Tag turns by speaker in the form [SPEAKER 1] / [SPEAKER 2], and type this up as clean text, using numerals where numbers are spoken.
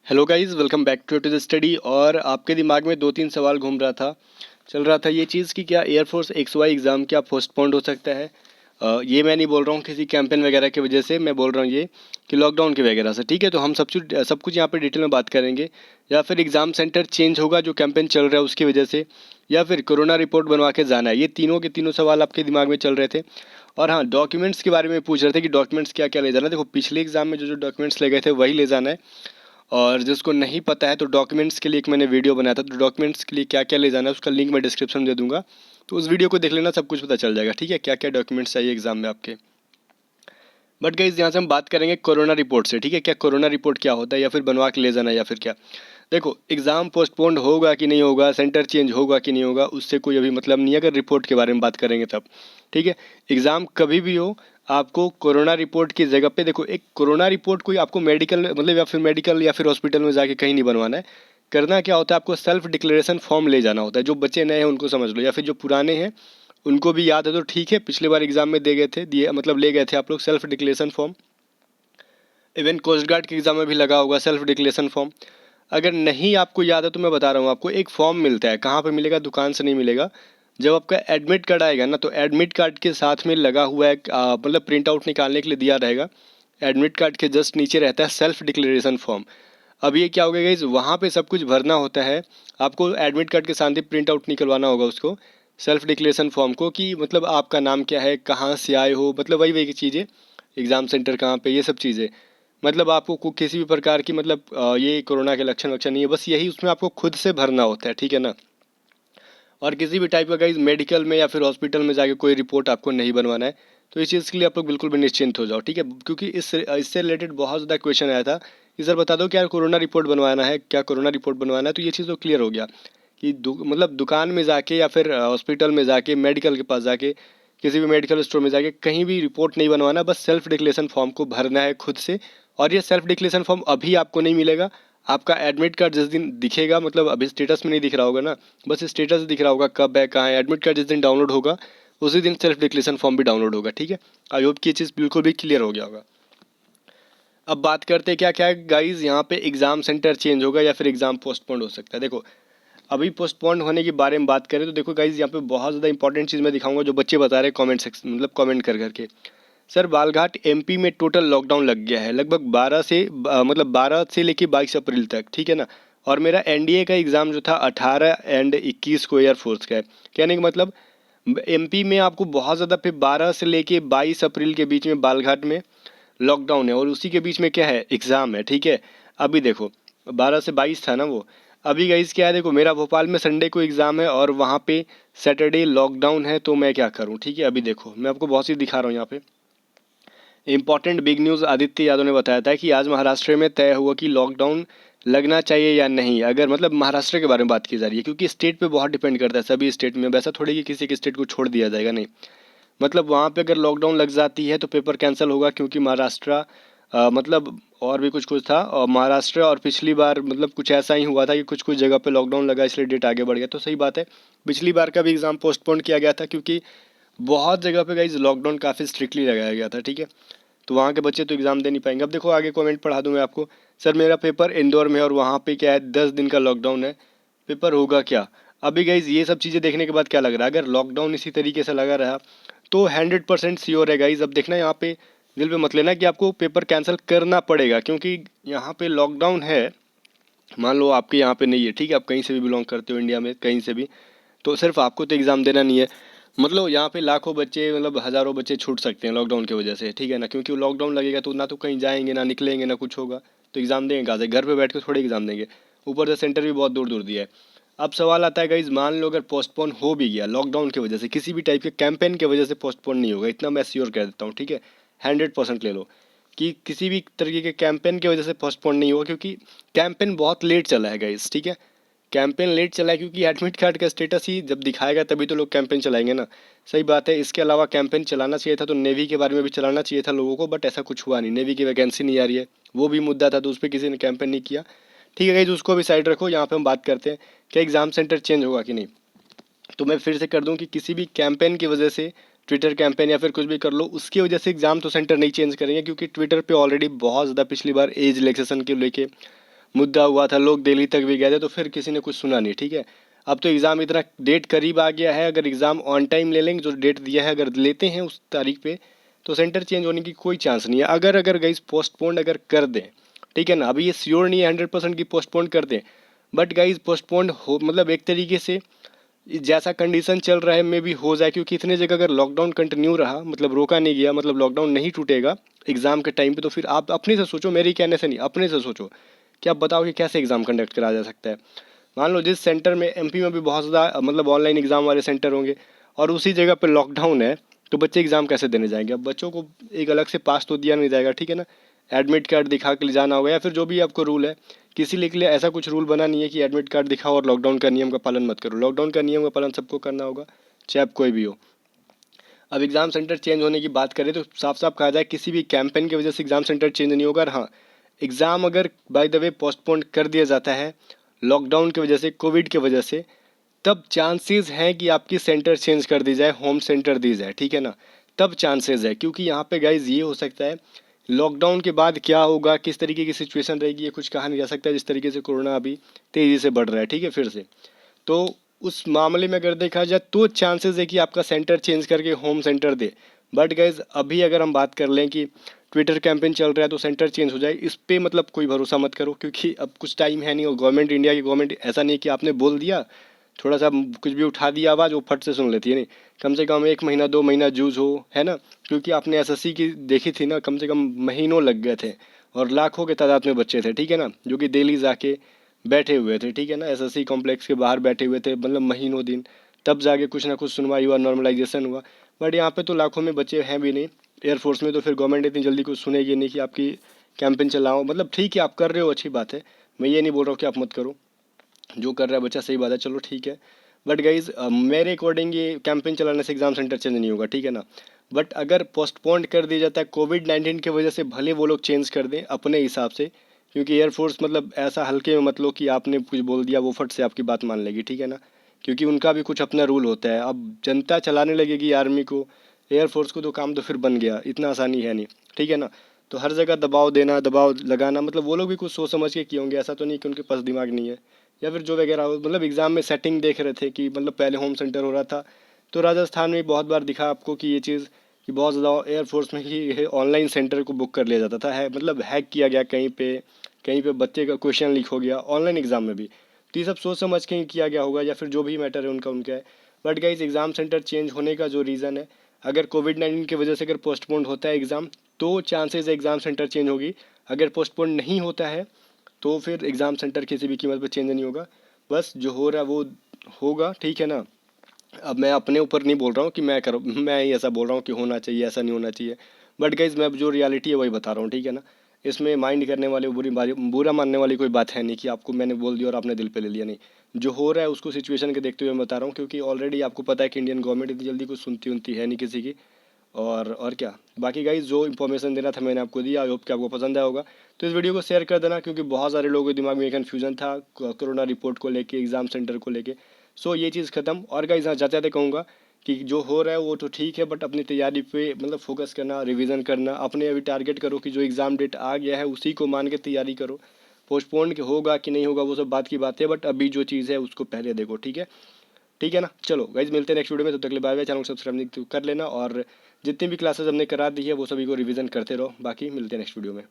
[SPEAKER 1] Hello guys, welcome back to the study. और आपके दिमाग में दो तीन सवाल घूम रहा था, चल रहा था ये चीज़ कि क्या एयरफोर्स XY एग्ज़ाम क्या पोस्टपोन्ड हो सकता है। ये मैं नहीं बोल रहा हूँ किसी कैंपेन वगैरह की वजह से, मैं बोल रहा हूँ ये कि लॉकडाउन की वगैरह से। ठीक है, तो हम सब कुछ यहाँ पे डिटेल में बात करेंगे। या फिर एग्ज़ाम सेंटर चेंज होगा जो कैंपेन चल रहा है उसकी वजह से, या फिर कोरोना रिपोर्ट बनवा के जाना है। ये तीनों के तीनों सवाल आपके दिमाग में चल रहे थे। और हाँ, डॉक्यूमेंट्स के बारे में पूछ रहे थे कि डॉक्यूमेंट्स क्या क्या ले जाना है। देखो, पिछले एग्जाम में जो जो डॉक्यूमेंट्स ले गए थे वही ले जाना है। और जिसको नहीं पता है तो डॉक्यूमेंट्स के लिए एक मैंने वीडियो बनाया था, तो डॉक्यूमेंट्स के लिए क्या क्या ले जाना है उसका लिंक मैं डिस्क्रिप्शन में दे दूंगा। तो उस वीडियो को देख लेना, सब कुछ पता चल जाएगा। ठीक है, क्या क्या डॉक्यूमेंट्स चाहिए एग्जाम में आपके। बट गाइस, यहाँ से हम बात करेंगे कोरोना रिपोर्ट से। ठीक है, क्या कोरोना रिपोर्ट क्या होता है, या फिर बनवा के ले जाना है, या फिर क्या। देखो, एग्ज़ाम पोस्टपोन्ड होगा कि नहीं होगा, सेंटर चेंज होगा कि नहीं होगा, उससे कोई अभी मतलब नहीं है अगर रिपोर्ट के बारे में बात करेंगे तब। ठीक है, एग्ज़ाम कभी भी हो, आपको कोरोना रिपोर्ट की जगह पे, देखो, एक कोरोना रिपोर्ट कोई आपको मेडिकल मतलब या फिर हॉस्पिटल में जाके कहीं नहीं बनवाना है। करना क्या होता है, आपको सेल्फ डिक्लेरेशन फॉर्म ले जाना होता है। जो बच्चे नए हैं उनको समझ लो, या फिर जो पुराने हैं उनको भी याद है तो ठीक है, पिछले बार एग्जाम में दे गए थे, दिए मतलब ले गए थे आप लोग self declaration form. Even coast guard के एग्जाम में भी लगा होगा सेल्फ डिक्लेरेशन फॉर्म। अगर नहीं आपको याद है तो मैं बता रहा हूँ आपको, एक फॉर्म मिलता है। कहाँ पे मिलेगा, दुकान से नहीं मिलेगा। जब आपका एडमिट कार्ड आएगा ना, तो एडमिट कार्ड के साथ में लगा हुआ है मतलब प्रिंट आउट निकालने के लिए दिया रहेगा। एडमिट कार्ड के जस्ट नीचे रहता है सेल्फ डिक्लेरेशन फॉर्म। अब ये क्या होगा गाइज, वहाँ पे सब कुछ भरना होता है। आपको एडमिट कार्ड के साथ ही प्रिंट आउट निकलवाना होगा उसको, सेल्फ डिक्लेरेशन फॉर्म को, कि मतलब आपका नाम क्या है, कहाँ से आए हो, मतलब वही वही चीज़ें, एग्ज़ाम सेंटर कहाँ पे, ये सब चीज़ें। मतलब आपको किसी भी प्रकार की मतलब ये कोरोना के लक्षण वक्षण नहीं है, बस यही उसमें आपको खुद से भरना होता है। ठीक है ना। और किसी भी टाइप का गाइज मेडिकल में या फिर हॉस्पिटल में जाके कोई रिपोर्ट आपको नहीं बनवाना है। तो इस चीज़ के लिए आप लोग बिल्कुल भी निश्चिंत हो जाओ। ठीक है, क्योंकि इससे रिलेटेड बहुत ज़्यादा क्वेश्चन आया था कि सर बता दो क्या कोरोना रिपोर्ट बनवाना है, क्या कोरोना रिपोर्ट बनवाना है। तो ये चीज़ तो क्लियर हो गया कि मतलब दुकान में जाके या फिर हॉस्पिटल में जाके, मेडिकल के पास जाके, किसी भी मेडिकल स्टोर में जाके कहीं भी रिपोर्ट नहीं बनवाना, बस सेल्फ डिक्लेरेशन फॉर्म को भरना है खुद से। और ये सेल्फ डिक्लेरेशन फॉर्म अभी आपको नहीं मिलेगा। आपका एडमिट कार्ड जिस दिन दिखेगा, मतलब अभी स्टेटस में नहीं दिख रहा होगा ना, बस स्टेटस दिख रहा होगा कब है कहाँ है। एडमिट कार्ड जिस दिन डाउनलोड होगा उसी दिन सेल्फ डिक्लेरेशन फॉर्म भी डाउनलोड होगा। ठीक है, आई होप कि ये चीज़ बिल्कुल भी क्लियर हो गया होगा। अब बात करते हैं क्या क्या गाइज, यहाँ पे एग्जाम सेंटर चेंज होगा या फिर एग्जाम पोस्टपोन्ड हो सकता है। देखो, अभी पोस्टपोन्ड होने के बारे में बात करें तो देखो गाइज, यहाँ पे बहुत ज़्यादा इंपॉर्टेंट चीज़ मैं दिखाऊंगा जो बच्चे बता रहे हैं कमेंट सेक्शन, मतलब कमेंट कर करके। सर, बालघाट MP में टोटल लॉकडाउन लग गया है लगभग 12 से लेके 22 अप्रैल तक। ठीक है ना। और मेरा NDA का एग्ज़ाम जो था 18 एंड 21 को एयरफोर्स का है। कहने का मतलब, MP में आपको बहुत ज़्यादा फिर 12 से लेके 22 अप्रैल के बीच में बालघाट में लॉकडाउन है, और उसी के बीच में क्या है, एग्ज़ाम है। ठीक है, अभी देखो 12 से 22 था ना वो। अभी गाइस क्या है, देखो मेरा भोपाल में संडे को एग्ज़ाम है और वहाँ पे सैटरडे लॉकडाउन है, तो मैं क्या करूँ। ठीक है, अभी देखो मैं आपको बहुत सी दिखा रहा हूँ यहाँ पे। Important big news Aditya Yadav ने बताया था कि आज महाराष्ट्र में तय हुआ कि लॉकडाउन लगना चाहिए या नहीं। अगर मतलब महाराष्ट्र के बारे में बात की जा रही है, क्योंकि स्टेट पे बहुत डिपेंड करता है, सभी स्टेट में वैसा थोड़ी कि किसी के स्टेट को छोड़ दिया जाएगा, नहीं। मतलब वहाँ पे अगर लॉकडाउन लग जाती है तो पेपर कैंसिल होगा, क्योंकि महाराष्ट्र मतलब और भी कुछ कुछ था, और महाराष्ट्र और पिछली बार मतलब कुछ ऐसा ही हुआ था कि कुछ कुछ जगह पे लॉकडाउन लगा, इसलिए डेट आगे बढ़ गया। तो सही बात है, पिछली बार का भी एग्ज़ाम पोस्टपोन किया गया था, क्योंकि बहुत जगह पे गाइज लॉकडाउन काफ़ी स्ट्रिक्टली लगाया गया था। ठीक है, तो वहाँ के बच्चे तो एग्ज़ाम दे नहीं पाएंगे। अब देखो आगे कमेंट पढ़ा दूँ मैं आपको। सर, मेरा पेपर इंदौर में है और वहाँ पे क्या है, 10 दिन का लॉकडाउन है, पेपर होगा क्या। अभी गाइज ये सब चीज़ें देखने के बाद क्या लग रहा है, अगर लॉकडाउन इसी तरीके से लगा रहा तो 100% श्योर है गाइज। अब देखना यहाँ पे, दिल पे मत लेना कि आपको पेपर कैंसिल करना पड़ेगा, क्योंकि यहाँ पे लॉकडाउन है। मान लो आपके यहाँ पे नहीं है, ठीक है, आप कहीं से भी बिलोंग करते हो इंडिया में कहीं से भी, तो सिर्फ आपको तो एग्ज़ाम देना नहीं है। मतलब यहाँ पे लाखों बच्चे, मतलब हज़ारों बच्चे छूट सकते हैं लॉकडाउन की वजह से। ठीक है ना, क्योंकि लॉकडाउन लगेगा तो ना तो कहीं जाएंगे, ना निकलेंगे, ना कुछ होगा, तो एग्ज़ाम देंगे कहाँ से, घर पे बैठ के थोड़े एग्ज़ाम देंगे। ऊपर से सेंटर भी बहुत दूर दूर दिया है। अब सवाल आता है गाइज, मान लो अगर पोस्टपोन हो भी गया लॉकडाउन की वजह से, किसी भी टाइप के कैंपेन की वजह से पोस्टपोन नहीं होगा, इतना मैं श्योर कह देता हूँ। ठीक है, 100% ले लो कि किसी भी तरीके के कैंपेन की वजह से पोस्टपोन नहीं होगा, क्योंकि कैंपेन बहुत लेट चला है गाइज। ठीक है, कैंपेन लेट चला है क्योंकि एडमिट कार्ड का स्टेटस ही जब दिखाएगा तभी तो लोग कैंपेन चलाएंगे ना। सही बात है, इसके अलावा कैंपेन चलाना चाहिए था तो नेवी के बारे में भी चलाना चाहिए था लोगों को, बट ऐसा कुछ हुआ नहीं, नेवी की वैकेंसी नहीं आ रही है, वो भी मुद्दा था, तो उस पर किसी ने कैंपेन नहीं किया। ठीक है गाइज, उसको भी साइड रखो, यहाँ पे हम बात करते हैं कि एग्ज़ाम सेंटर चेंज होगा कि नहीं। तो मैं फिर से कर दूं कि किसी भी कैंपेन की वजह से, ट्विटर कैंपेन या फिर कुछ भी कर लो, उसकी वजह से एग्ज़ाम तो सेंटर नहीं चेंज करेंगे, क्योंकि ट्विटर पे ऑलरेडी बहुत ज़्यादा पिछली बार एज रिलैक्सेशन के लेके मुद्दा हुआ था, लोग दिल्ली तक भी गए थे, तो फिर किसी ने कुछ सुना नहीं, ठीक है। अब तो एग्ज़ाम इतना डेट करीब आ गया है, अगर एग्ज़ाम ऑन टाइम ले लेंगे, जो डेट दिया है अगर लेते हैं उस तारीख पे, तो सेंटर चेंज होने की कोई चांस नहीं है। अगर अगर गाइस पोस्टपोन्ड अगर कर दें, ठीक है ना, अभी ये श्योर नहीं है 100% की पोस्टपोन कर दें, बट गाइस पोस्टपोन्ड हो मतलब एक तरीके से जैसा कंडीशन चल रहा है में भी हो जाए, क्योंकि इतने जगह अगर लॉकडाउन कंटिन्यू रहा, मतलब रोका नहीं गया, मतलब लॉकडाउन नहीं टूटेगा एग्ज़ाम के टाइम पे, तो फिर आप अपने से सोचो, मेरी कहने से नहीं, अपने से सोचो कि आप बताओ कि कैसे एग्ज़ाम कंडक्ट करा जा सकता है। मान लो जिस सेंटर में एमपी में भी बहुत ज़्यादा मतलब ऑनलाइन एग्ज़ाम वाले सेंटर होंगे, और उसी जगह पर लॉकडाउन है, तो बच्चे एग्ज़ाम कैसे देने जाएंगे? अब बच्चों को एक अलग से पास तो दिया नहीं जाएगा, ठीक है ना, एडमिट कार्ड दिखा के ले जाना होगा, या फिर जो भी आपको रूल है, किसी के लिए ऐसा कुछ रूल बना नहीं है कि एडमिट कार्ड दिखाओ और लॉकडाउन का नियम का पालन मत करो। लॉकडाउन का नियम का पालन सबको करना होगा, चाहे आप कोई भी हो। अब एग्ज़ाम सेंटर चेंज होने की बात करें तो साफ साफ कहा जाए, किसी भी कैंपेन की वजह से एग्ज़ाम सेंटर चेंज नहीं होगा। और हाँ, एग्ज़ाम अगर बाय द वे पोस्टपोन कर दिया जाता है लॉकडाउन की वजह से, कोविड की वजह से, तब चांसेस हैं कि आपकी सेंटर चेंज कर दी जाए, होम सेंटर दी जाए, ठीक है ना। तब चांसेस है, क्योंकि यहाँ पे गाइज ये हो सकता है लॉकडाउन के बाद क्या होगा, किस तरीके की सिचुएशन रहेगी, ये कुछ कहा नहीं जा सकता। जिस तरीके से कोरोना अभी तेज़ी से बढ़ रहा है, ठीक है, फिर से, तो उस मामले में अगर देखा जाए तो चांसेस है कि आपका सेंटर चेंज करके home centre they. But guys अभी अगर हम बात कर लें कि ट्विटर कैंपेन चल रहा है तो सेंटर चेंज हो जाए, इस पे मतलब कोई भरोसा मत करो, क्योंकि अब कुछ टाइम है नहीं, और गवर्नमेंट, इंडिया की गवर्नमेंट ऐसा नहीं है कि आपने बोल दिया, थोड़ा सा कुछ भी उठा दिया आवाज़, वो फट से सुन लेती है, नहीं। कम से कम 1 महीना 2 महीना जूझ हो, है ना, क्योंकि आपने एसएससी की देखी थी ना, कम से कम महीनों लग गए थे, और लाखों के तादाद में बच्चे थे, ठीक है ना, जो कि दिल्ली जाके बैठे हुए थे, ठीक है ना, एसएससी कॉम्प्लेक्स के बाहर बैठे हुए थे, मतलब महीनों दिन, तब जाके कुछ ना कुछ सुनवाई हुआ, नॉर्मलाइजेशन हुआ। बट यहाँ पे तो लाखों में बच्चे हैं भी नहीं। एयरफोर्स में तो फिर गवर्नमेंट इतनी जल्दी कुछ सुनेगी नहीं कि आपकी कैंपेन चलाओ। मतलब ठीक है, आप कर रहे हो, अच्छी बात है, मैं ये नहीं बोल रहा हूँ कि आप मत करो, जो कर रहा है बच्चा सही बात है, चलो ठीक है। बट गाइज मेरे अकॉर्डिंग ये कैंपेन चलाने से एग्ज़ाम सेंटर चेंज नहीं होगा, ठीक है ना। बट अगर पोस्टपोन्ड कर दिया जाता है कोविड-19 की वजह से, भले वो लोग चेंज कर दें अपने हिसाब से, क्योंकि एयरफोर्स मतलब ऐसा हल्के में मत लो कि आपने कुछ बोल दिया वो फट से आपकी बात मान लेगी, ठीक है ना, क्योंकि उनका भी कुछ अपना रूल होता है। अब जनता चलाने लगेगी आर्मी को, एयरफोर्स को, तो काम तो फिर बन गया, इतना आसानी है नहीं, ठीक है ना। तो हर जगह दबाव देना, दबाव लगाना, मतलब वो लोग भी कुछ सोच समझ के किए होंगे, ऐसा तो नहीं कि उनके पास दिमाग नहीं है, या फिर जो वगैरह हो, मतलब एग्ज़ाम में सेटिंग देख रहे थे कि मतलब पहले होम सेंटर हो रहा था, तो राजस्थान में बहुत बार दिखा आपको कि ये चीज़ कि बहुत ज़्यादा एयरफोर्स में ही ऑनलाइन सेंटर को बुक कर लिया जाता था, है मतलब हैक किया गया कहीं पे, कहीं पे बच्चे का क्वेश्चन लीक हो गया ऑनलाइन एग्ज़ाम में भी। तो ये सब सोच समझ के ही किया गया होगा, या फिर जो भी मैटर है उनका उनका है। But guys exam centre change होने का जो रीज़न है, अगर कोविड-19 की वजह से अगर पोस्टपोन्ड होता है एग्ज़ाम, तो चांसेस है एग्ज़ाम सेंटर चेंज होगी। अगर पोस्टपोन नहीं होता है तो फिर एग्ज़ाम सेंटर किसी भी कीमत पे चेंज नहीं होगा। बस जो हो रहा है वो होगा, ठीक है ना। अब मैं अपने ऊपर नहीं बोल रहा हूँ कि मैं ही ऐसा बोल रहा हूँ कि होना चाहिए, ऐसा नहीं होना चाहिए। बट गाइज मैं अब जो रियलिटी है वही बता रहा हूँ, ठीक है ना। इसमें माइंड करने वाले, बुरा मानने वाली कोई बात है नहीं कि आपको मैंने बोल दिया और आपने दिल पे ले लिया, नहीं। जो हो रहा है उसको सिचुएशन के देखते हुए मैं बता रहा हूँ, क्योंकि ऑलरेडी आपको पता है कि इंडियन गवर्नमेंट इतनी जल्दी कुछ सुनती उनती है नहीं किसी की। और क्या, बाकी गाइज जो इन्फॉर्मेशन देना था मैंने आपको दिया, आई होप कि आपको पसंद आया होगा। तो इस वीडियो को शेयर कर देना, क्योंकि बहुत सारे लोगों के दिमाग में कन्फ्यूजन था कोरोना रिपोर्ट को लेके, एग्ज़ाम सेंटर को लेके। सो ये चीज़ ख़त्म। और गाइज हाँ, जाते जाते कहूँगा कि जो हो रहा है वो तो ठीक है, बट अपनी तैयारी पे मतलब फोकस करना, रिवीजन करना, अपने अभी टारगेट करो कि जो एग्ज़ाम डेट आ गया है उसी को मान के तैयारी करो। पोस्टपोन के होगा कि नहीं होगा वो सब बात की बात है, बट अभी जो चीज़ है उसको पहले देखो, ठीक है। ठीक है ना, चलो गाइज मिलते हैं नेक्स्ट वीडियो में, तब तक के लिए बाय बाय। चैनल को सब्सक्राइब कर लेना, और जितनी भी क्लासेस हमने करा दी है वो सभी को रिवीजन करते रहो। बाकी मिलते हैं नेक्स्ट वीडियो में।